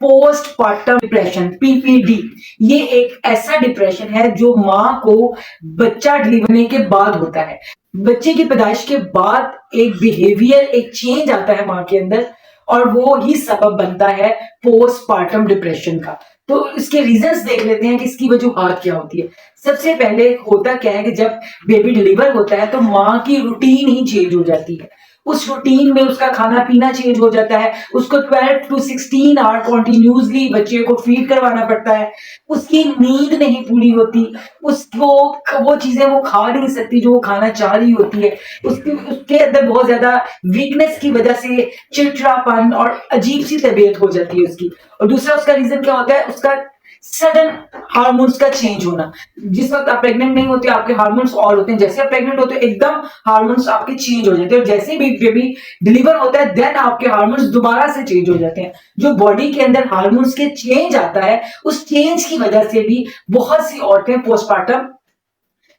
Postpartum depression PPD. ये एक ऐसा डिप्रेशन है जो माँ को बच्चा डिलीवरी के बाद होता है। बच्चे की पैदाइश के बाद एक बिहेवियर, एक चेंज आता है माँ के अंदर और वो ही सबब बनता है पोस्टपार्टम डिप्रेशन का। तो इसके रीजंस देख लेते हैं कि इसकी वजूहात क्या होती है। सबसे पहले होता क्या है कि जब बेबी डिलीवर होता है तो माँ की रूटीन ही चेंज हो जाती है। उस रूटीन में उसका खाना पीना चेंज हो जाता है। उसको 12 टू 16 आवर कॉन्टिन्यूसली बच्चे को फीड करवाना पड़ता है। उसकी नींद नहीं पूरी होती। उसको वो चीजें वो खा नहीं सकती जो वो खाना चाह रही होती है। उसके अंदर बहुत ज्यादा वीकनेस की वजह से चिड़चिड़ापन और अजीब सी तबीयत हो जाती है उसकी। और दूसरा उसका रीजन क्या होता है, उसका सडन हार्मोन्स का चेंज होना। जिस वक्त आप प्रेग्नेंट नहीं होते आपके हार्मोन्स और होते हैं, जैसे आप प्रेग्नेंट होते हो एकदम हार्मोन्स आपके चेंज हो जाते हैं और जैसे ही बेबी डिलीवर होता है देन आपके हार्मोन्स दोबारा से चेंज हो जाते हैं। जो बॉडी के अंदर हार्मोन्स के चेंज आता है उस चेंज की वजह से भी बहुत सी औरतें पोस्टपार्टम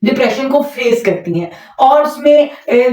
डिप्रेशन को फेस करती हैं। और उसमें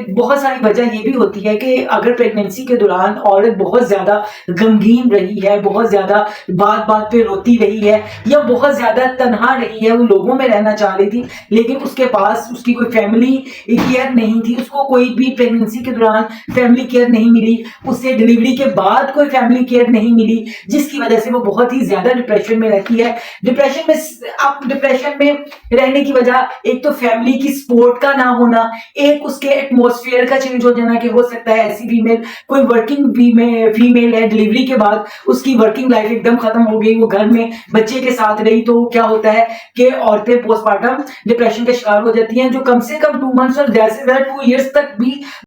बहुत सारी वजह ये भी होती है कि अगर प्रेगनेंसी के दौरान औरत बहुत ज्यादा गमगीन रही है, बहुत ज्यादा बात बात पे रोती रही है या बहुत ज्यादा तनहा रही है, वो लोगों में रहना चाह रही थी लेकिन उसके पास उसकी कोई फैमिली केयर नहीं थी, उसको कोई भी प्रेगनेंसी के दौरान फैमिली केयर नहीं मिली, उससे डिलीवरी के बाद कोई फैमिली केयर नहीं मिली, जिसकी वजह से वो बहुत ही ज्यादा डिप्रेशन में रहती है। डिप्रेशन में रहने की वजह एक तो फैमिली की सपोर्ट का ना होना, एक उसके एटमॉस्फेयर का चेंज हो जाना कि हो सकता है ऐसी फीमेल, कोई वर्किंग फीमेल है, डिलीवरी के बाद उसकी वर्किंग लाइफ एकदम खत्म हो गई, वो घर में बच्चे के साथ रही, तो क्या होता है कि औरतें पोस्टपार्टम डिप्रेशन के शिकार हो जाती हैं जो कम से कम 2 मंथ्स और ज्यादा से ज्यादा 2 इयर्स तक भी